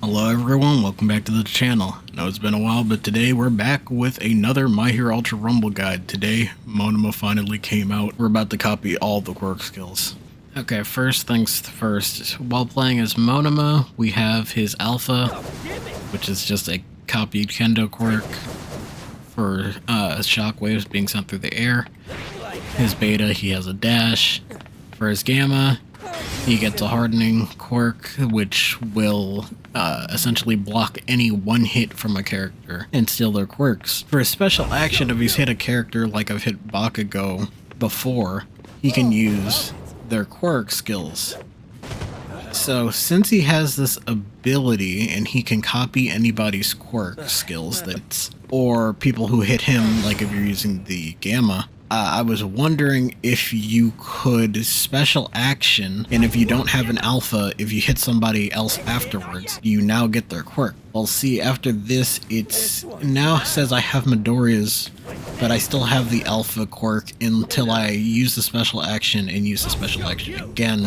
Hello everyone, welcome back to the channel. I know it's been a while, but today we're back with another My Hero Ultra Rumble guide. Today, Monoma finally came out. We're about to copy all the quirk skills. Okay, first things first. While playing as Monoma, we have his Alpha, which is just a copied Kendo quirk for shockwaves being sent through the air. His Beta, he has a dash. For his Gamma, he gets a hardening quirk, which will essentially block any one hit from a character and steal their quirks. For his special action, if he's hit a character like I've hit Bakugo before, he can use their quirk skills. So since he has this ability and he can copy anybody's quirk skills, or people who hit him, like if you're using the Gamma, I was wondering if you could special action, and if you don't have an Alpha, if you hit somebody else afterwards, you now get their quirk. Well, see, after this, it's now says I have Midoriya's, but I still have the Alpha quirk until I use the special action and use the special action again,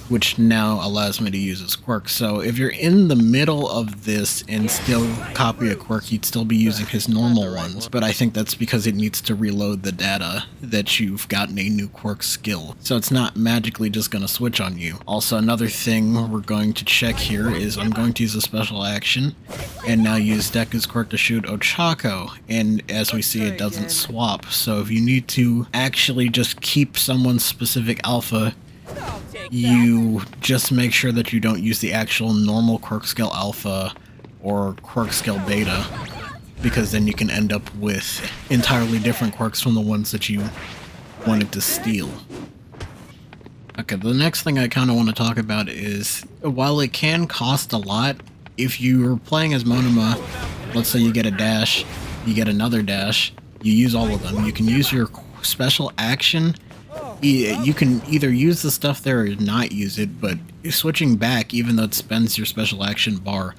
which now allows me to use his quirk. So if you're in the middle of this and still copy a quirk, you'd still be using his normal ones, but I think that's because it needs to reload the data that you've gotten a new quirk skill. So it's not magically just going to switch on you. Also, another thing we're going to check here is I'm going to use a special action and now use Deku's quirk to shoot Ochako, and as we see, it doesn't swap. So if you need to actually just keep someone's specific Alpha, you just make sure that you don't use the actual normal quirk skill Alpha or quirk skill Beta, because then you can end up with entirely different quirks from the ones that you wanted to steal. Okay, the next thing I kind of want to talk about is, while it can cost a lot, if you're playing as Monoma, let's say you get a dash, you get another dash, you use all of them, you can use your special action. You can either use the stuff there or not use it, but switching back, even though it spends your special action bar,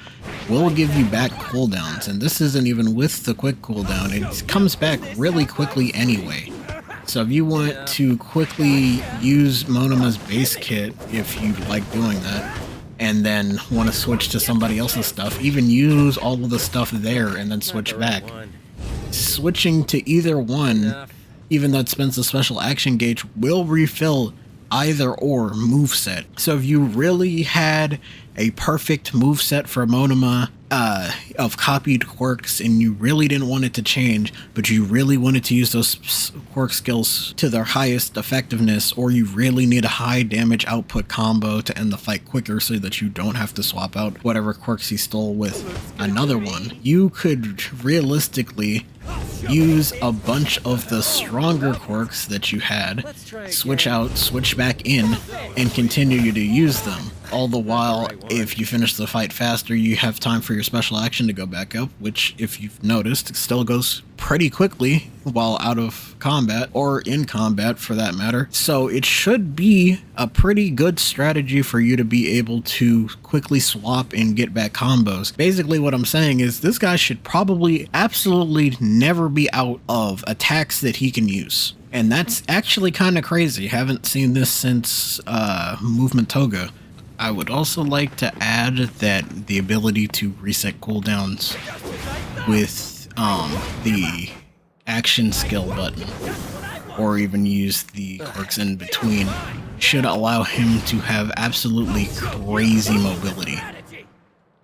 will give you back cooldowns, and this isn't even with the quick cooldown. It comes back really quickly anyway. So if you want to quickly use Monoma's base kit, if you like doing that, and then want to switch to somebody else's stuff, even use all of the stuff there and then switch back. Switching to either one, even though it spends the special action gauge, will refill either or moveset. So if you really had a perfect moveset for Monoma of copied quirks and you really didn't want it to change, but you really wanted to use those quirk skills to their highest effectiveness, or you really need a high damage output combo to end the fight quicker so that you don't have to swap out whatever quirks he stole with another one, you could realistically use a bunch of the stronger quirks that you had, switch out, switch back in, and continue to use them. All the while, if you finish the fight faster, you have time for your special action to go back up, which, if you've noticed, still goes pretty quickly while out of combat, or in combat for that matter. So it should be a pretty good strategy for you to be able to quickly swap and get back combos. Basically what I'm saying is this guy should probably absolutely never be out of attacks that he can use. And that's actually kind of crazy. Haven't seen this since Movement Toga. I would also like to add that the ability to reset cooldowns with the action skill button, or even use the quirks in between, should allow him to have absolutely crazy mobility,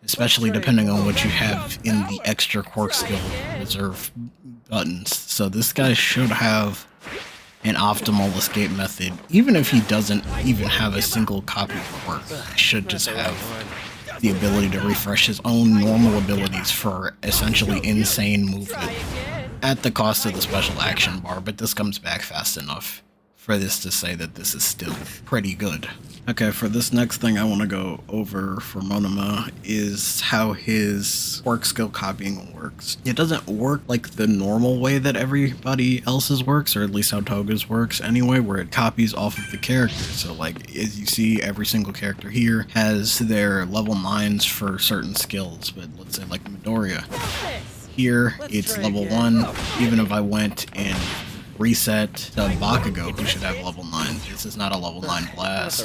especially depending on what you have in the extra quirk skill reserve buttons. So this guy should have an optimal escape method. Even if he doesn't even have a single copy of quirk, he should just have the ability to refresh his own normal abilities for essentially insane movement at the cost of the special action bar, but this comes back fast enough for this to say that this is still pretty good. Okay, for this next thing I want to go over for Monoma is how his quirk skill copying works. It doesn't work like the normal way that everybody else's works, or at least how Toga's works anyway, where it copies off of the character. So like, as you see, every single character here has their level 9s for certain skills, but let's say like Midoriya. Here, it's level 1, even if I went and reset to Bakugo, who should have level 9. This is not a level 9 blast.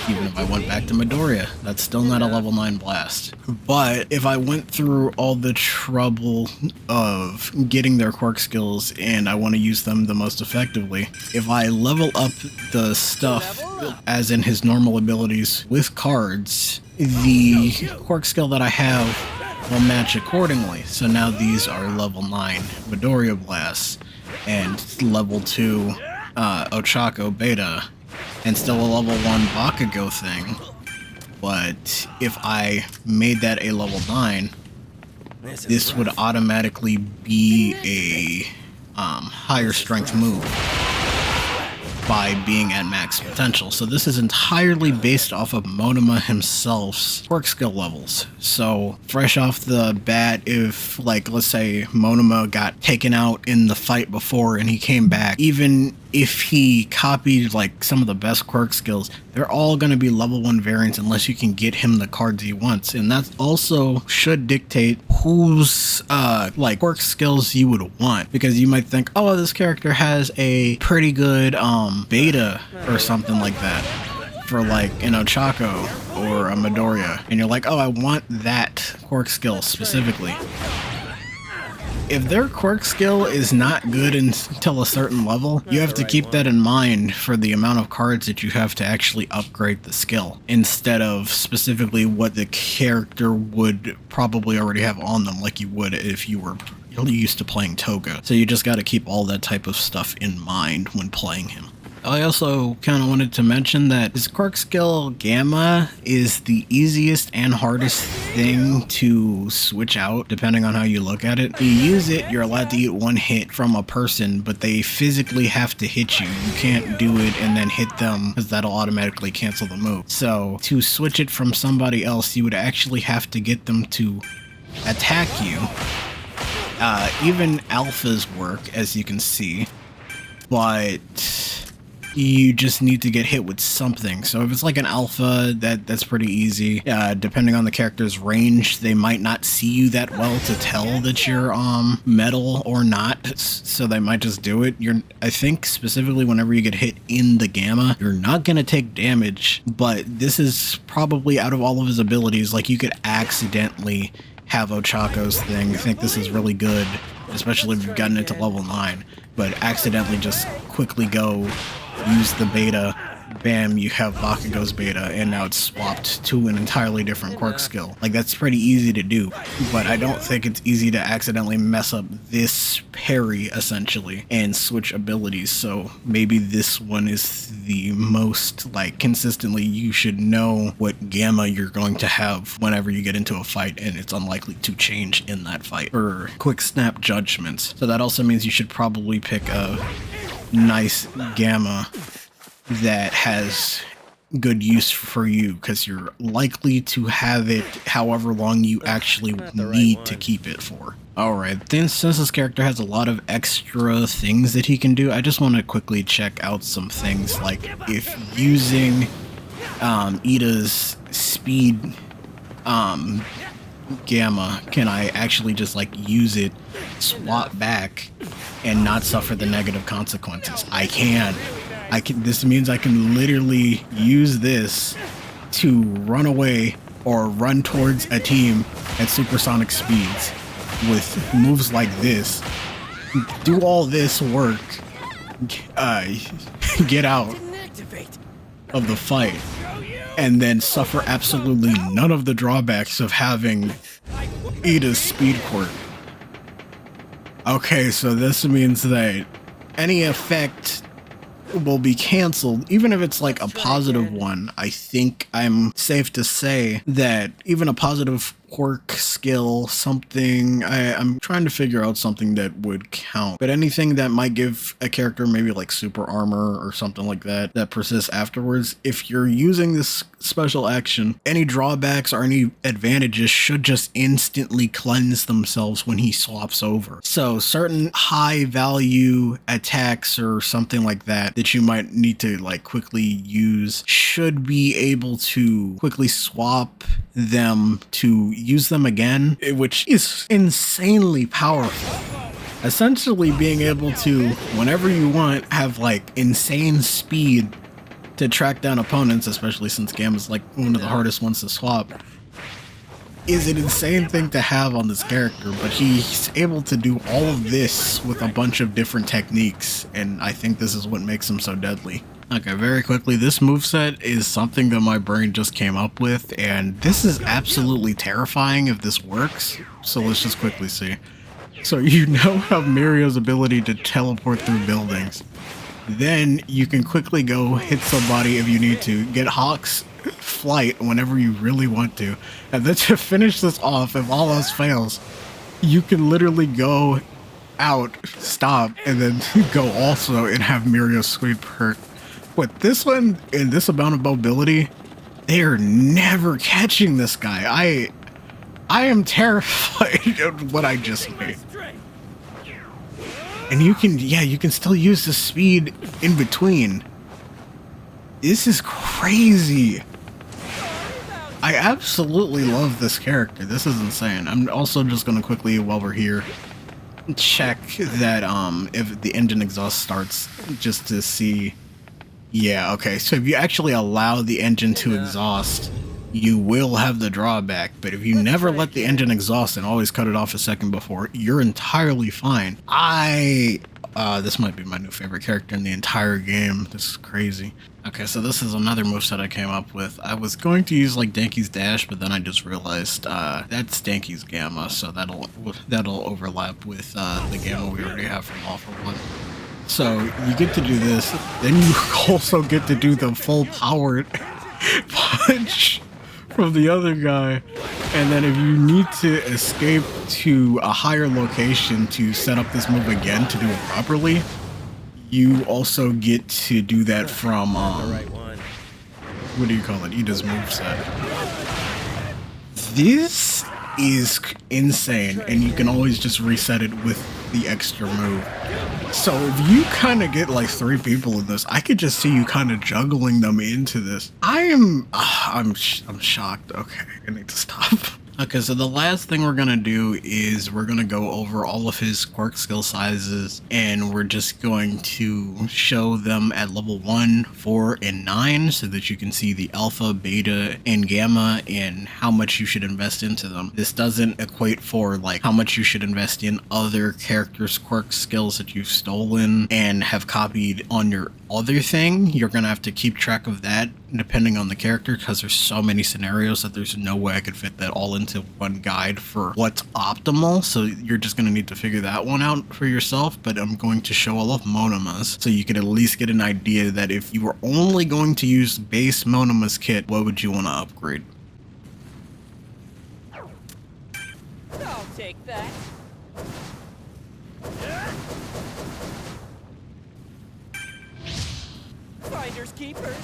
Even if I went back to Midoriya, that's still not a level 9 blast. But if I went through all the trouble of getting their quirk skills and I want to use them the most effectively, if I level up the stuff, as in his normal abilities with cards, the quirk skill that I have will match accordingly. So now these are level 9 Midoriya blasts and level 2 Ochako beta and still a level 1 Bakugo thing. But if I made that a level 9, this would automatically be a higher strength move by being at max potential. So this is entirely based off of Monoma himself's quirk skill levels. So fresh off the bat, if like let's say Monoma got taken out in the fight before and he came back, even if he copied like some of the best quirk skills, they're all going to be level 1 variants unless you can get him the cards he wants. And that also should dictate whose like quirk skills you would want, because you might think, oh, this character has a pretty good beta or something like that for like an Ochako or a Midoriya, and you're like, oh, I want that quirk skill specifically. If their quirk skill is not good until a certain level, you have to keep that in mind for the amount of cards that you have to actually upgrade the skill, instead of specifically what the character would probably already have on them, like you would if you were used to playing Toga. So you just got to keep all that type of stuff in mind when playing him. I also kind of wanted to mention that his quirk skill Gamma is the easiest and hardest thing to switch out depending on how you look at it. You use it, you're allowed to get one hit from a person, but they physically have to hit you. You can't do it and then hit them because that'll automatically cancel the move. So to switch it from somebody else, you would actually have to get them to attack you. Even alphas work, as you can see, but you just need to get hit with something. So if it's like an alpha, that's pretty easy. Depending on the character's range, they might not see you that well to tell that you're metal or not, so they might just do it. I think specifically whenever you get hit in the Gamma, you're not gonna take damage, but this is probably out of all of his abilities, like you could accidentally have Ochako's thing. I think this is really good, especially if you've gotten it to level 9, but accidentally just quickly go use the beta, bam, you have Bakugo's beta, and now it's swapped to an entirely different quirk skill. Like, that's pretty easy to do, but I don't think it's easy to accidentally mess up this parry, essentially, and switch abilities. So maybe this one is the most, like, consistently you should know what Gamma you're going to have whenever you get into a fight, and it's unlikely to change in that fight, or quick snap judgments. So that also means you should probably pick a nice Gamma that has good use for you, because you're likely to have it however long you actually need to keep it for. Alright, then since this character has a lot of extra things that he can do, I just want to quickly check out some things, like if using Ida's speed Gamma, can I actually just like use it, swap back, and not suffer the negative consequences? I can. This means I can literally use this to run away or run towards a team at supersonic speeds with moves like this. Do all this work, get out of the fight, and then suffer absolutely none of the drawbacks of having Ida's speed quirk. Okay, so this means that any effect will be canceled, even if it's like a positive one. I think I'm safe to say that even a positive quirk skill, something, I'm trying to figure out something that would count, but anything that might give a character maybe like super armor or something like that persists afterwards, if you're using this special action, any drawbacks or any advantages should just instantly cleanse themselves when he swaps over. So certain high value attacks or something like that you might need to like quickly use should be able to quickly swap them to use them again, which is insanely powerful. essentially being able to, whenever you want, have like insane speed to track down opponents, especially since Gamma's like one of the hardest ones to swap, is an insane thing to have on this character, but he's able to do all of this with a bunch of different techniques, and I think this is what makes him so deadly. Okay, very quickly, this moveset is something that my brain just came up with, and this is absolutely terrifying if this works, so let's just quickly see. So you now have Mirio's ability to teleport through buildings. Then you can quickly go hit somebody if you need to, get Hawk's flight whenever you really want to, and then to finish this off, if all else fails, you can literally go out, stop, and then go also and have Mirio's sweet perk. With this one and this amount of mobility, they are never catching this guy. I am terrified of what I just made. And you can still use the speed in between. This is crazy. I absolutely love this character. This is insane. I'm also just gonna quickly, while we're here, check that if the engine exhaust starts, just to see. Yeah, okay, so if you actually allow the engine to exhaust, you will have the drawback, but if you never let the engine exhaust and always cut it off a second before, you're entirely fine. This might be my new favorite character in the entire game. This is crazy. Okay, so this is another moveset I came up with. I was going to use like Danky's Dash, but then I just realized that's Danky's Gamma, so that'll overlap with the Gamma we already have from All for One. So you get to do this, then you also get to do the full powered punch from the other guy, and then if you need to escape to a higher location to set up this move again to do it properly, you also get to do that from what do you call it? Ida's moveset. This is insane, and you can always just reset it with the extra move. So if you kind of get like 3 people in this, I could just see you kind of juggling them into this. I'm shocked. Okay, I need to stop. Okay, so the last thing we're gonna do is we're gonna go over all of his quirk skill sizes, and we're just going to show them at level 1, 4, and 9 so that you can see the alpha, beta, and gamma and how much you should invest into them. This doesn't equate for like how much you should invest in other characters' quirk skills that you've stolen and have copied on your other thing. You're gonna have to keep track of that depending on the character, because there's so many scenarios that there's no way I could fit that all into one guide for what's optimal, so you're just going to need to figure that one out for yourself. But I'm going to show all of Monoma's so you can at least get an idea that if you were only going to use base Monoma's kit, what would you want to upgrade? I'll take that. Finders keepers.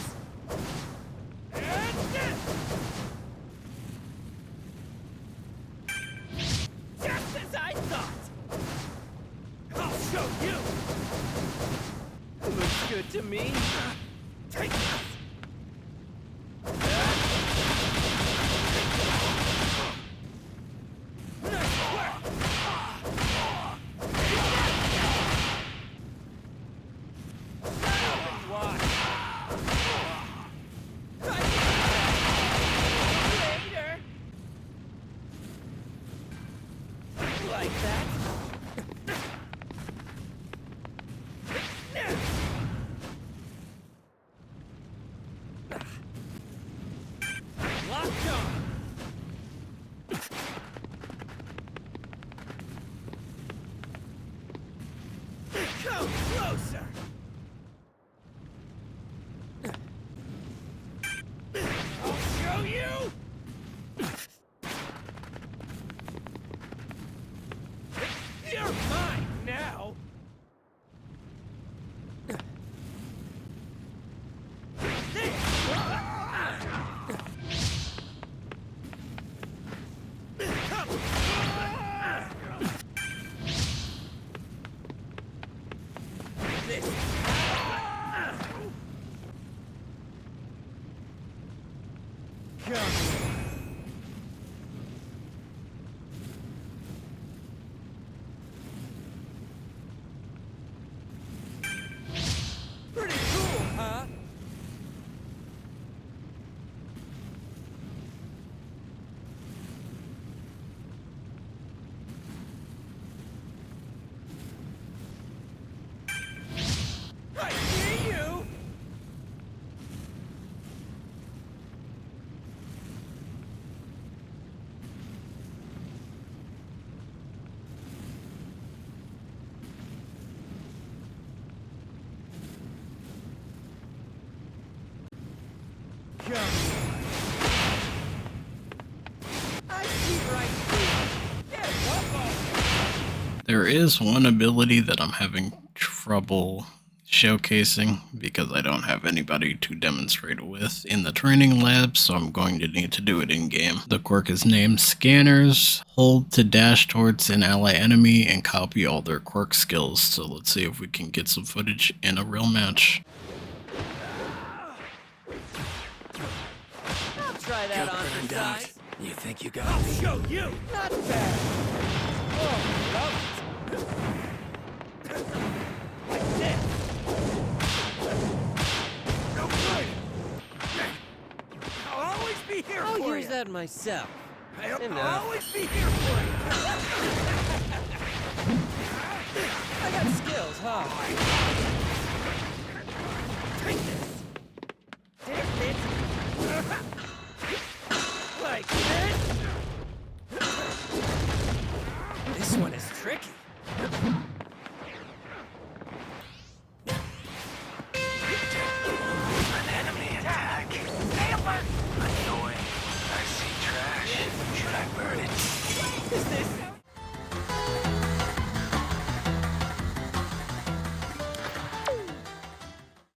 Just as I thought. I'll show you. Looks good to me. Take this. Come closer! I'll show you! You're mine now! I see right through. Get up on. There is one ability that I'm having trouble showcasing because I don't have anybody to demonstrate it with in the training lab, so I'm going to need to do it in game. The quirk is named Scanners. Hold to dash towards an ally enemy and copy all their quirk skills. So let's see if we can get some footage in a real match. I'll try that on for size. You think you got I'll me? show you. Not bad. Oh, love it. Like this. No good. I'll always be here for you. I'll use that myself. I'll always be here for you. I got skills, huh? Take this. Take it. Like this. This one is tricky. An enemy attack. Annoying. I see trash. Should I burn it? Is this